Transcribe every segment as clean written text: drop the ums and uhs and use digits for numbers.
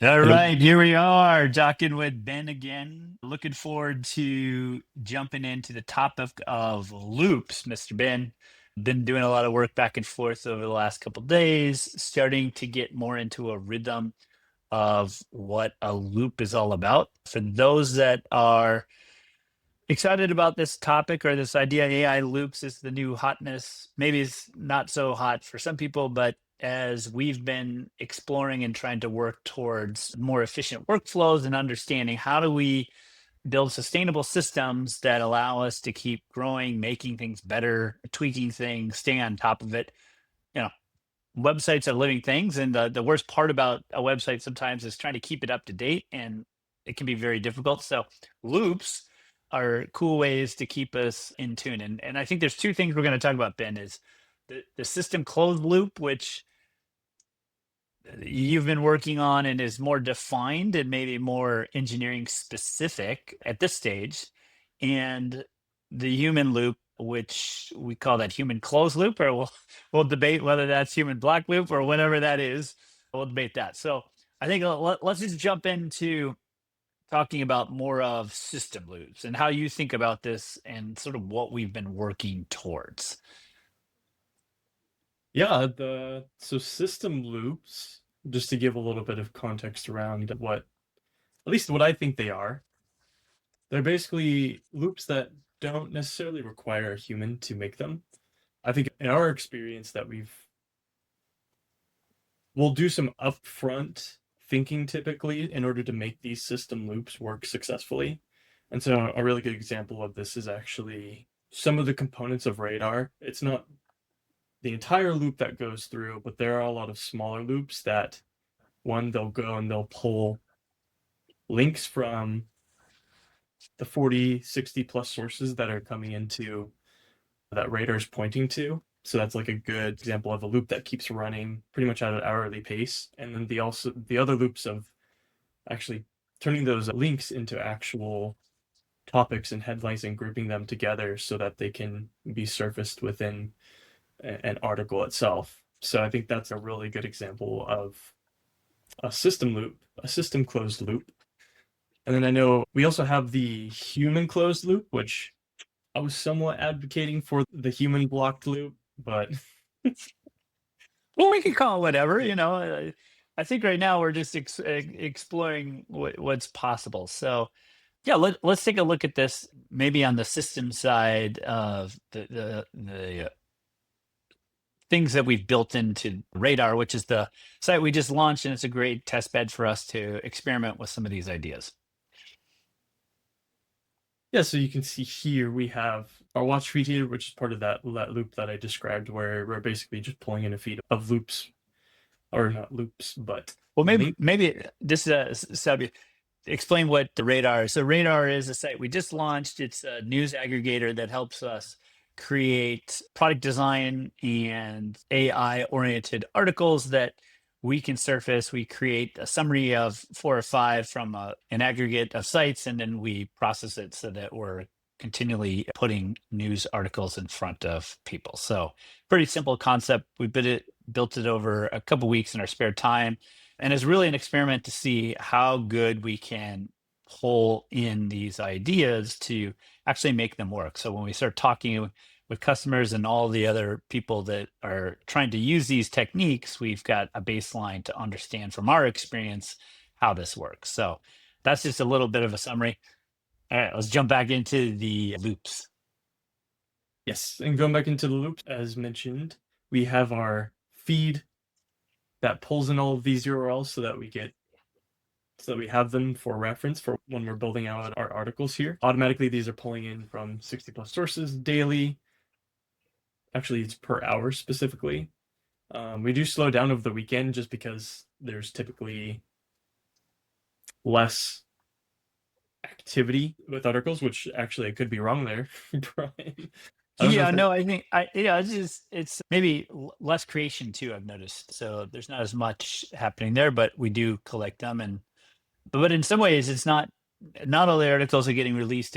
All Hello. right, here we are talking with Ben again. Looking forward to jumping into the topic of loops, Mr. Ben. Been doing a lot of work back and forth over the last couple days, starting to get more into a rhythm of what a loop is all about. For those that are excited about this topic or this idea, AI loops is the new hotness. Maybe it's not so hot for some people, but as we've been exploring and trying to work towards more efficient workflows and understanding how do we build sustainable systems that allow us to keep growing, making things better, tweaking things, staying on top of it. You know, websites are living things, and the worst part about a website sometimes is trying to keep it up to date, and it can be very difficult. So loops are cool ways to keep us in tune. And I think there's two things we're going to talk about, Ben, is the system closed loop, which you've been working on and is more defined and maybe more engineering specific at this stage, and the human loop, which we call that human closed loop, or we'll debate whether that's human block loop or whatever that is. We'll debate that. So I think let's just jump into talking about more of system loops and how you think about this and sort of what we've been working towards. Yeah, the system loops, just to give a little bit of context around at least what I think they are, they're basically loops that don't necessarily require a human to make them. I think in our experience that we'll do some upfront thinking typically in order to make these system loops work successfully. And so a really good example of this is actually some of the components of radar. It's not the entire loop that goes through, but there are a lot of smaller loops that they'll go and they'll pull links from the 40, 60 plus sources that are coming into that radar is pointing to. So that's like a good example of a loop that keeps running pretty much at an hourly pace. And then the other loops of actually turning those links into actual topics and headlines and grouping them together so that they can be surfaced within an article itself. So I think that's a really good example of a system loop, a system closed loop. And then I know we also have the human closed loop, which I was somewhat advocating for the human blocked loop, but Well, we can call it whatever, you know. I think right now we're just exploring what's possible. So, yeah, let's take a look at this maybe on the system side of the things that we've built into Radar, which is the site we just launched, and it's a great test bed for us to experiment with some of these ideas. yeah, so you can see here we have our watch feed here, which is part of that loop that I described, where we're basically just pulling in a feed of loops, or not loops, but Well, link. maybe this Sabi, explain what the Radar is. So Radar is a site we just launched. It's a news aggregator that helps us create product design and AI oriented articles that we can surface. We create a summary of four or five from an aggregate of sites, and then we process it so that we're continually putting news articles in front of people. So pretty simple concept. We built it over a couple weeks in our spare time, and it's really an experiment to see how good we can pull in these ideas to actually make them work. So when we start talking with customers and all the other people that are trying to use these techniques, we've got a baseline to understand from our experience how this works. So that's just a little bit of a summary. All right, let's jump back into the loops. Yes, and going back into the loop, as mentioned, we have our feed that pulls in all of these URLs so that we have them for reference for when we're building out our articles here. Automatically, these are pulling in from 60 plus sources daily. Actually, it's per hour specifically. We do slow down over the weekend just because there's typically less activity with articles, which actually I could be wrong there, Brian. I don't know Yeah, if that. no, I think it's maybe less creation too, I've noticed. So there's not as much happening there, but we do collect them. And but in some ways it's not all the articles are getting released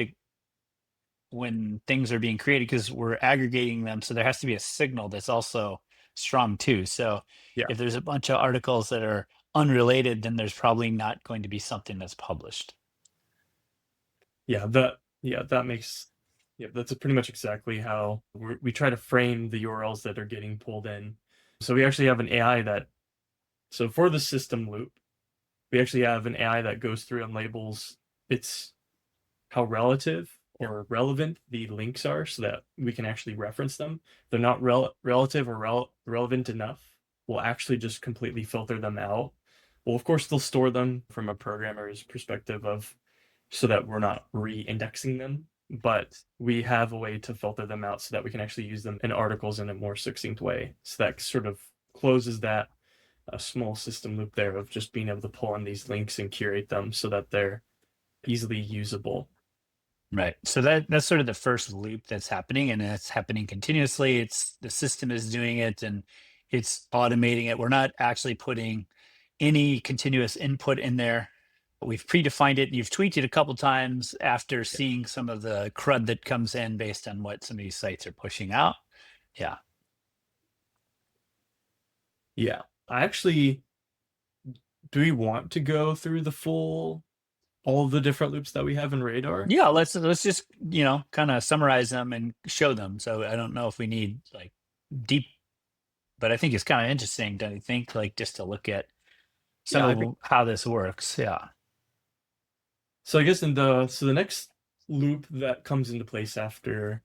when things are being created, because we're aggregating them. So there has to be a signal that's also strong too. So Yeah. if there's a bunch of articles that are unrelated, then there's probably not going to be something that's published. Yeah, that makes that's pretty much exactly how we try to frame the URLs that are getting pulled in. So we actually have an AI that so for the system loop, we actually have an AI that goes through and labels its how relative or relevant the links are so that we can actually reference them. If they're not relative or relevant enough, we'll actually just completely filter them out. Well, of course, they'll store them from a programmer's perspective of so that we're not re-indexing them, but we have a way to filter them out so that we can actually use them in articles in a more succinct way. So that sort of closes that a small system loop there of just being able to pull in these links and curate them so that they're easily usable. Right. So that's sort of the first loop that's happening, and it's happening continuously. It's the system is doing it and it's automating it. We're not actually putting any continuous input in there. We've predefined it. You've tweaked it a couple times after seeing some of the crud that comes in based on what some of these sites are pushing out. Yeah. Yeah. I actually, do we want to go through the full, all of the different loops that we have in Radar? Yeah, let's just, kind of summarize them and show them. So I don't know if we need like deep, but I think it's kind of interesting, don't you think? Like just to look at some Yeah, I think of how this works. Yeah. so. I guess so the next loop that comes into place after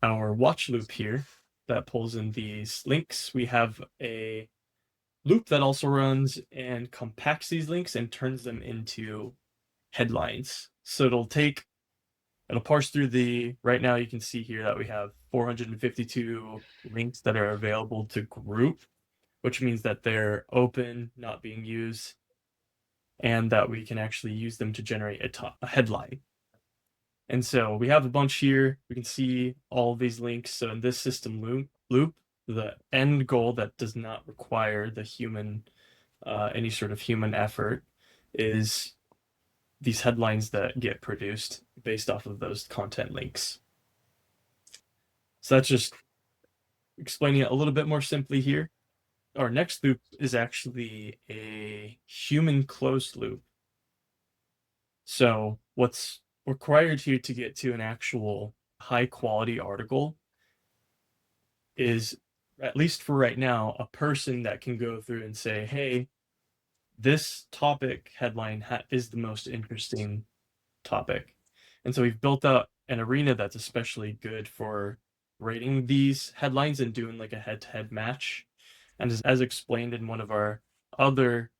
our watch loop here that pulls in these links, we have a loop that also runs and compacts these links and turns them into headlines. So it'll parse through right now you can see here that we have 452 links that are available to group, which means that they're open, not being used, and that we can actually use them to generate a headline. And so we have a bunch here. We can see all of these links. So in this system loop, the end goal that does not require the human, any sort of human effort is these headlines that get produced based off of those content links. So that's just explaining it a little bit more simply here. Our next loop is actually a human closed loop. So what's required here to get to an actual high quality article is, at least for right now, a person that can go through and say, hey, this topic headline is the most interesting topic. And so we've built out an arena that's especially good for rating these headlines and doing like a head-to-head match. And as explained in one of our other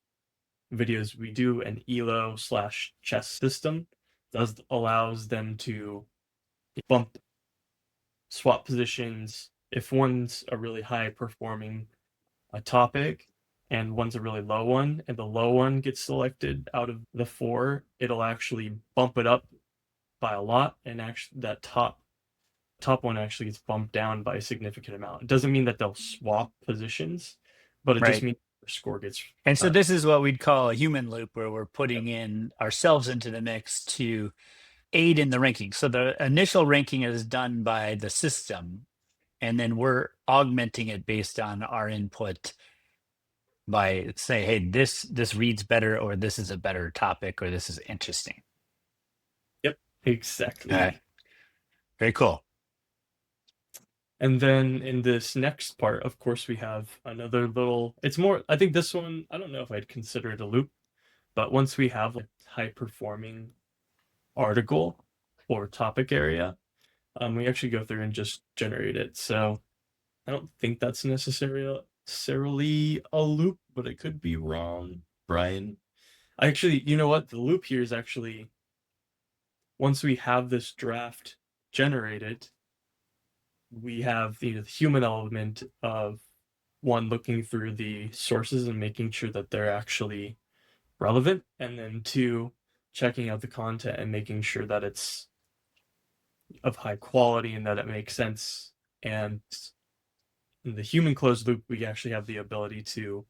videos, we do an elo/chess system that allows them to bump swap positions if one's a really high performing topic and one's a really low one, and the low one gets selected out of the four, it'll actually bump it up by a lot, and actually that top one actually gets bumped down by a significant amount. It doesn't mean that they'll swap positions, but it just Right. means their score gets. And so this is what we'd call a human loop, where we're putting in ourselves into the mix to aid in the ranking. So the initial ranking is done by the system, and then we're augmenting it based on our input by say, hey, this reads better, or this is a better topic, or this is interesting. Yep, exactly. All right. Very cool. And then in this next part, of course, we have another little, it's more, I think this one, I don't know if I'd consider it a loop, but once we have a high performing article or topic area, we actually go through and just generate it. So I don't think that's necessarily a loop, but it could be wrong, Brian. Actually, you know what? The loop here is actually, once we have this draft generated, we have the human element of one, looking through the sources and making sure that they're actually relevant, and then two, checking out the content and making sure that it's of high quality and that it makes sense. And in the human closed loop, we actually have the ability to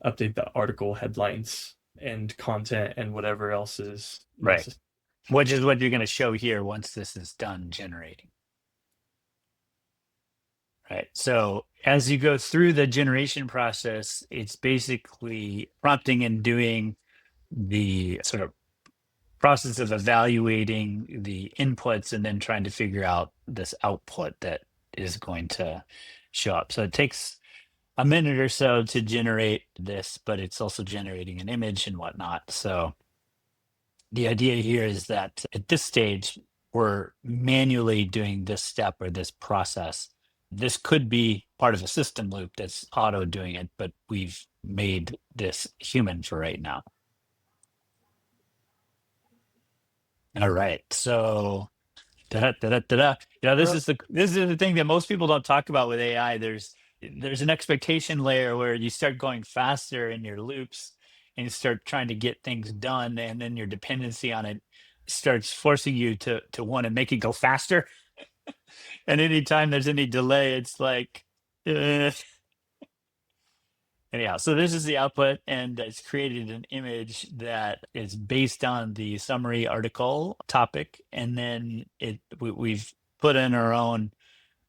update the article headlines and content and whatever else is Right. necessary. Which is what you're going to show here once this is done generating. Right. So as you go through the generation process, it's basically prompting and doing the sort of process of evaluating the inputs and then trying to figure out this output that is going to show up. So it takes a minute or so to generate this, but it's also generating an image and whatnot. So the idea here is that at this stage, we're manually doing this step or this process. This could be part of a system loop that's auto doing it, but we've made this human for right now. All right. So da, da, da, da, da. This is the thing that most people don't talk about with AI. There's an expectation layer where you start going faster in your loops and you start trying to get things done, and then your dependency on it starts forcing you to want to make it go faster. And anytime there's any delay, it's like, uh. Anyhow, so this is the output, and it's created an image that is based on the summary article topic, and then we've put in our own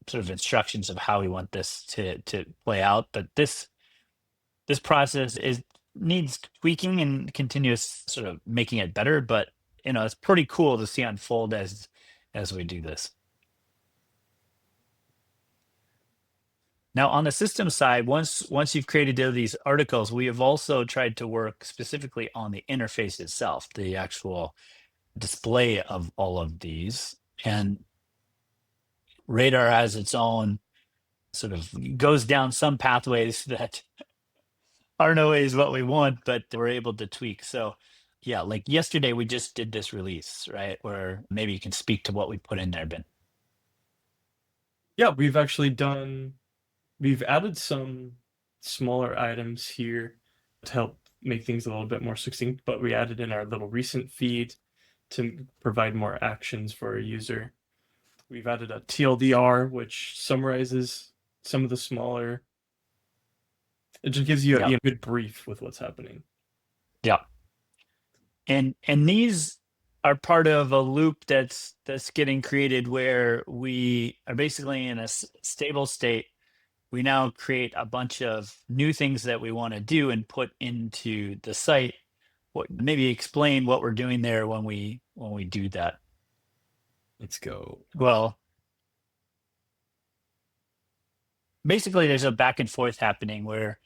sort of instructions of how we want this to play out. But this process is needs tweaking and continuous sort of making it better. But it's pretty cool to see unfold as we do this. Now, on the system side, once you've created these articles, we have also tried to work specifically on the interface itself, the actual display of all of these. And Radar has its own sort of goes down some pathways that aren't always what we want, but we're able to tweak. So yeah, like yesterday, we just did this release, right? Where maybe you can speak to what we put in there, Ben. Yeah, we've added some smaller items here to help make things a little bit more succinct, but we added in our little recent feed to provide more actions for a user. We've added a TLDR, which summarizes some of the smaller. It just gives you a good brief with what's happening. Yeah. And these are part of a loop that's getting created where we are basically in a stable state. We now create a bunch of new things that we want to do and put into the site. Maybe explain what we're doing there when we do that. Let's go. Well, basically there's a back and forth happening where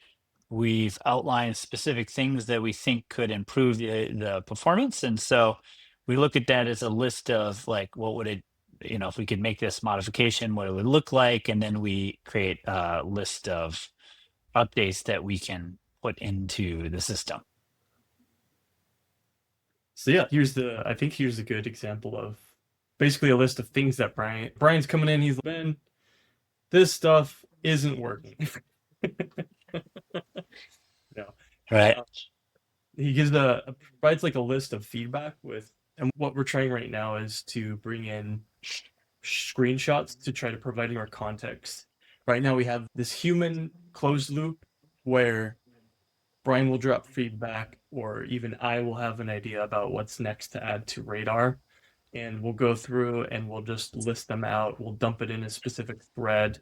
we've outlined specific things that we think could improve the performance. And so we look at that as a list of like, what would it, if we could make this modification, what it would look like. And then we create a list of updates that we can put into the system. So yeah, here's a good example of basically a list of things that Brian's coming in. He's like, Ben, this stuff isn't working. No. Right. He provides like a list of feedback and what we're trying right now is to bring in screenshots to try to provide more context. Right now we have this human closed loop where Brian will drop feedback, or even I will have an idea about what's next to add to Radar, and we'll go through and we'll just list them out. We'll dump it in a specific thread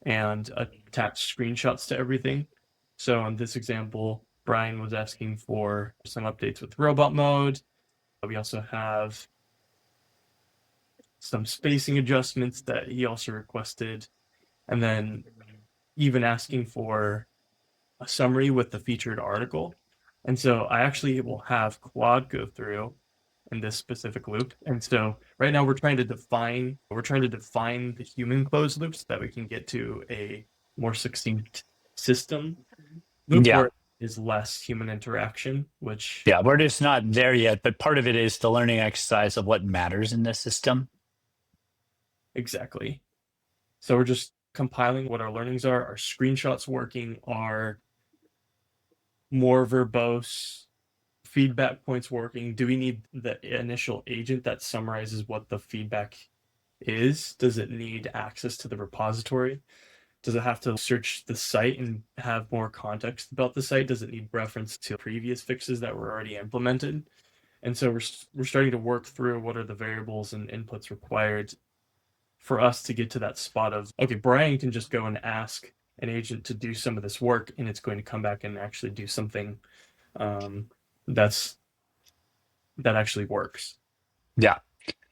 and attach screenshots to everything. So in this example, Brian was asking for some updates with robot mode. We also have some spacing adjustments that he also requested, and then even asking for a summary with the featured article. And so I actually will have Quad go through in this specific loop. And so right now we're trying to define the human closed loop so that we can get to a more succinct system loop where is less human interaction, which we're just not there yet, but part of it is the learning exercise of what matters in this system. Exactly. So we're just compiling what our learnings are. Our screenshots working, are more verbose feedback points working. Do we need the initial agent that summarizes what the feedback is? Does it need access to the repository? Does it have to search the site and have more context about the site? Does it need reference to previous fixes that were already implemented? And so we're starting to work through what are the variables and inputs required for us to get to that spot of, okay, Bryan can just go and ask an agent to do some of this work, and it's going to come back and actually do something um, that's that actually works. Yeah.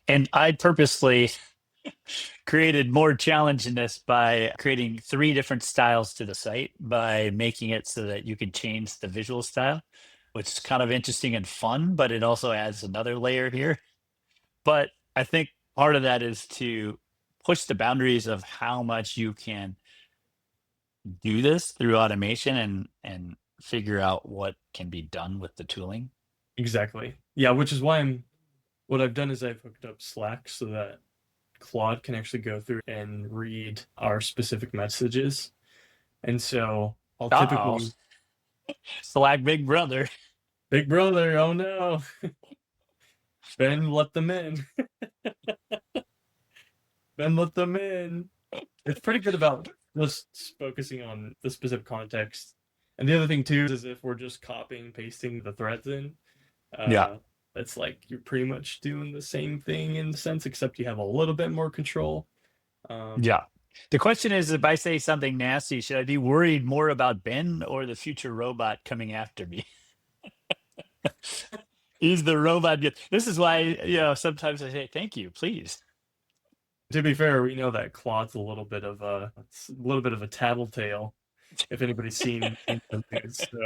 And I purposely created more challenge in this by creating 3 different styles to the site by making it so that you can change the visual style, which is kind of interesting and fun, but it also adds another layer here. But I think part of that is to push the boundaries of how much you can do this through automation and figure out what can be done with the tooling. Exactly. Yeah, which is why what I've done is I've hooked up Slack so that Claude can actually go through and read our specific messages. And so I'll Uh-oh. typically, Slack Big Brother. Big Brother, oh no, Ben, let them in. Ben, let them in. It's pretty good about just focusing on the specific context. And the other thing too is if we're just copying pasting the threads in, Yeah. uh, it's like you're pretty much doing the same thing in a sense, except you have a little bit more control. Yeah. The question is, if I say something nasty, should I be worried more about Ben or the future robot coming after me? He's the robot. This is why, sometimes I say, thank you, please. To be fair, we know that Claude's a little bit of a tattletale. If anybody's seen the news, so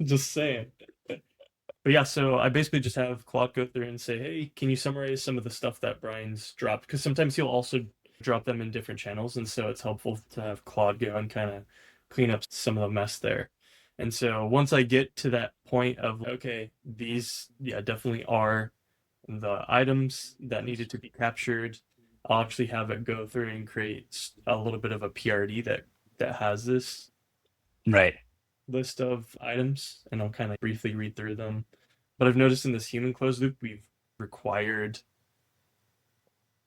just saying. But yeah, so I basically just have Claude go through and say, hey, can you summarize some of the stuff that Bryan's dropped? Because sometimes he'll also drop them in different channels, and so it's helpful to have Claude go and kind of clean up some of the mess there. And so once I get to that point of, okay, these, yeah, definitely are the items that needed to be captured, I'll actually have it go through and create a little bit of a PRD that has this Right. list of items, and I'll kind of briefly read through them. But I've noticed in this human closed loop, we've required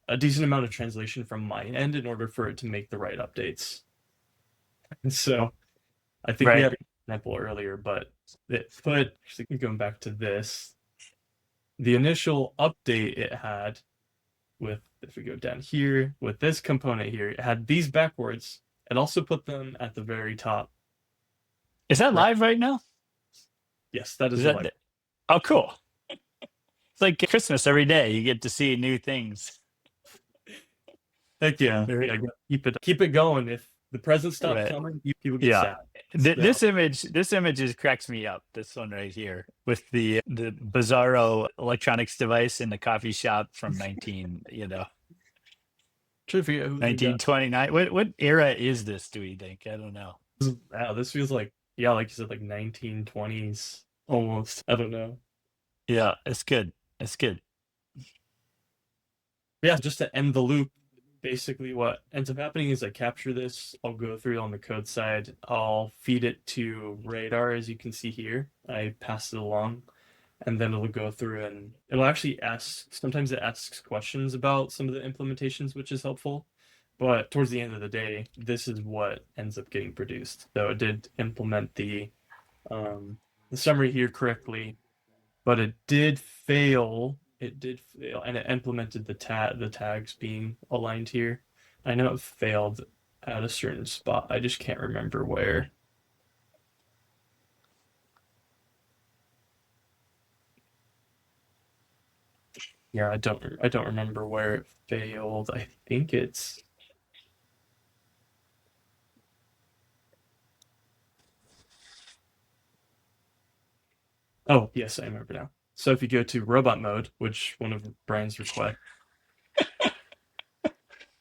a decent amount of translation from my end in order for it to make the right updates. And so I think we Right. had an example earlier, but it put, actually going back to this, the initial update it had with, if we go down here, with this component here, it had these backwards. It also put them at the very top. Is that Right. live right now? Yes, that Is is that like, Oh, cool. It's like Christmas every day. You get to see new things. heck yeah. Very Yeah, keep it going. If the presents stop right. coming, you people get Yeah. sad. This image cracks me up. This one right here with the bizarro electronics device in the coffee shop from Trying to figure out who they got. 1929. What era is this, do we think? I don't know. Wow, this feels like, yeah, like you said, like 1920s almost. I don't know. Yeah, it's good. It's good. But yeah, just to end the loop, basically what ends up happening is I capture this, I'll go through on the code side, I'll feed it to radar, as you can see here. I pass it along, and then it'll go through and it'll actually ask, sometimes it asks questions about some of the implementations, which is helpful. But towards the end of the day, this is what ends up getting produced. So it did implement the summary here correctly, but it did fail. It did fail, and it implemented the tags being aligned here. I know it failed at a certain spot. I just can't remember where. Yeah, I don't remember where it failed. I think it's Oh, yes, I remember now. So if you go to robot mode, which one of Bryan's requests.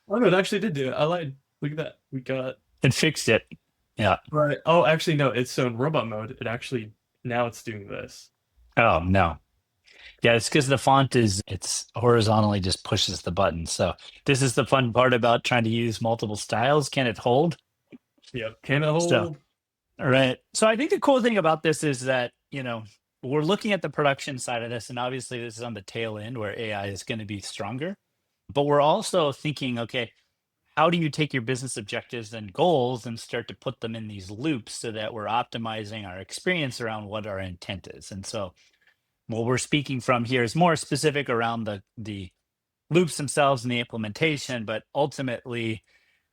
Oh no, it actually did do it. I lied. Look at that. We got It fixed it. Yeah. right. Oh, actually no, it's so in robot mode, it actually now it's doing this. Oh no. Yeah, it's because the font it's horizontally just pushes the button. So this is the fun part about trying to use multiple styles. Can it hold? Yep. Can it So, hold? all right. So I think the cool thing about this is that, we're looking at the production side of this, and obviously this is on the tail end where AI is going to be stronger. But we're also thinking, okay, how do you take your business objectives and goals and start to put them in these loops so that we're optimizing our experience around what our intent is? And so what we're speaking from here is more specific around the loops themselves and the implementation, but ultimately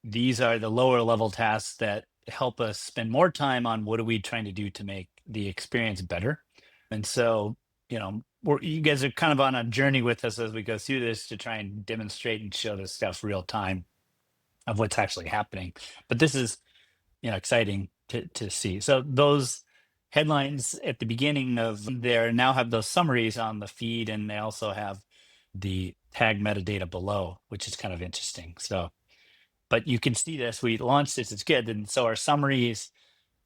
these are the lower level tasks that help us spend more time on what are we trying to do to make the experience better. And so, you guys are kind of on a journey with us as we go through this to try and demonstrate and show this stuff real time of what's actually happening. But this is, exciting to see. So those headlines at the beginning of there now have those summaries on the feed, and they also have the tag metadata below, which is kind of interesting. So, but you can see this, we launched this, it's good. And so our summaries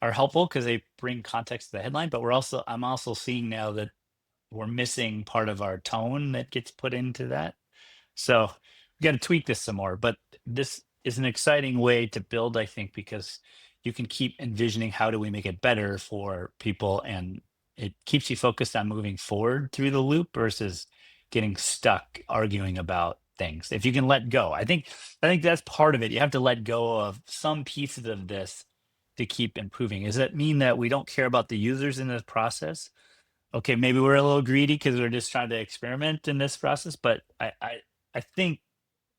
are helpful because they bring context to the headline, but I'm also seeing now that we're missing part of our tone that gets put into that. So we got to tweak this some more, but this is an exciting way to build, I think, because you can keep envisioning how do we make it better for people, and it keeps you focused on moving forward through the loop versus getting stuck arguing about things. If you can let go, I think that's part of it. You have to let go of some pieces of this to keep improving. Does that mean that we don't care about the users in this process? Okay, maybe we're a little greedy because we're just trying to experiment in this process, but I think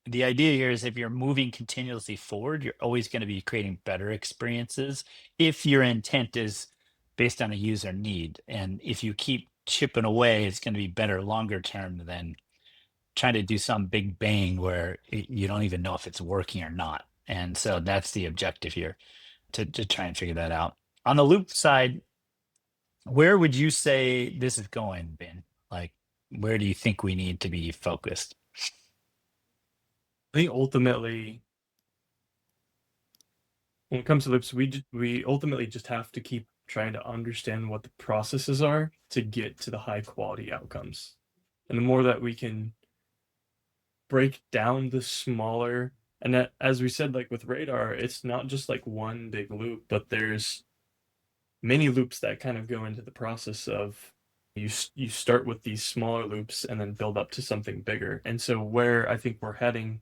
the idea here is if you're moving continuously forward, you're always going to be creating better experiences if your intent is based on a user need. And if you keep chipping away, it's going to be better longer term than trying to do some big bang where you don't even know if it's working or not. And so that's the objective here, to try and figure that out. On the loop side, where would you say this is going, Ben? Like, where do you think we need to be focused? I think ultimately, when it comes to loops, we ultimately just have to keep trying to understand what the processes are to get to the high quality outcomes. And the more that we can break down the smaller, and that, as we said, like with radar, it's not just like one big loop, but there's many loops that kind of go into the process of you start with these smaller loops and then build up to something bigger. And so where I think we're heading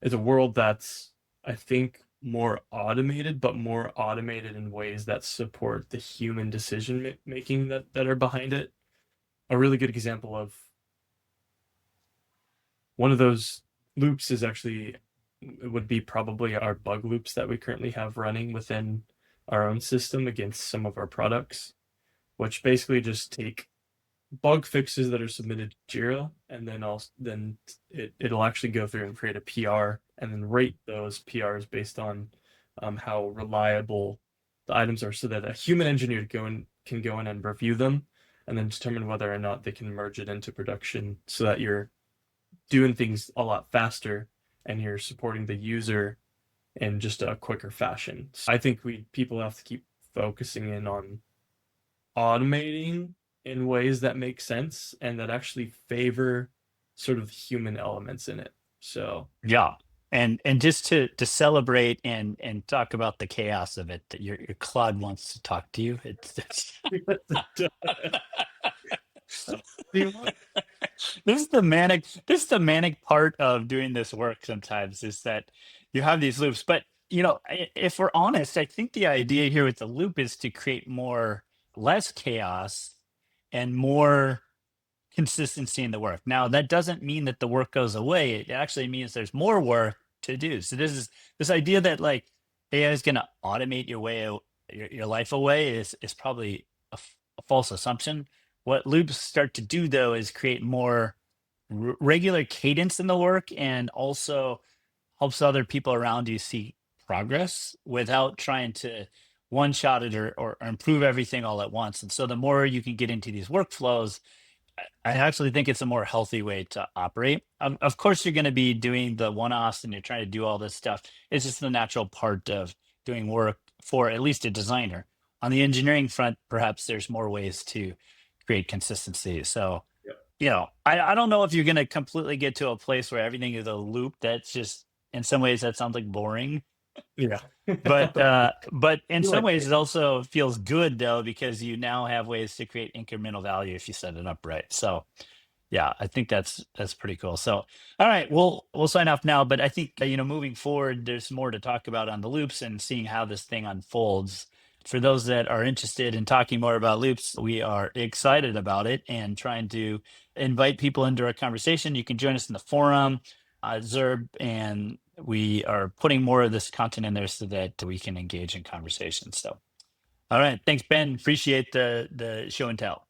is a world that's, I think, more automated, but more automated in ways that support the human decision making that are behind it. A really good example of one of those loops is actually, it would be probably our bug loops that we currently have running within our own system against some of our products, which basically just take bug fixes that are submitted to Jira, and then it'll actually go through and create a PR and then rate those PRs based on how reliable the items are, so that a human engineer can go in and review them and then determine whether or not they can merge it into production, so that you're doing things a lot faster and you're supporting the user in just a quicker fashion. So I think people have to keep focusing in on automating in ways that make sense and that actually favor sort of human elements in it. So Yeah. And just to celebrate and talk about the chaos of it, that your Claude wants to talk to you. It's this is the manic part of doing this work sometimes, is that you have these loops. But if we're honest, I think the idea here with the loop is to create less chaos and more consistency in the work. Now, that doesn't mean that the work goes away. It actually means there's more work to do. So this idea that like AI is going to automate your life away is probably a false assumption. What loops start to do, though, is create more regular cadence in the work, and also helps other people around you see progress without trying to one shot it or improve everything all at once. And so the more you can get into these workflows, I actually think it's a more healthy way to operate. Of course, you're going to be doing the one-offs and you're trying to do all this stuff. It's just the natural part of doing work for at least a designer. On the engineering front, perhaps there's more ways to create consistency. So, I don't know if you're going to completely get to a place where everything is a loop. That's just, in some ways, that sounds like boring. yeah. But in some like ways, it also feels good, though, because you now have ways to create incremental value if you set it up right. So yeah, I think that's pretty cool. So all right, we'll sign off now. But I think moving forward, there's more to talk about on the loops and seeing how this thing unfolds. For those that are interested in talking more about loops, we are excited about it and trying to invite people into our conversation. You can join us in the forum, ZURB, and we are putting more of this content in there so that we can engage in conversation. So, all right. Thanks, Ben. Appreciate the show and tell.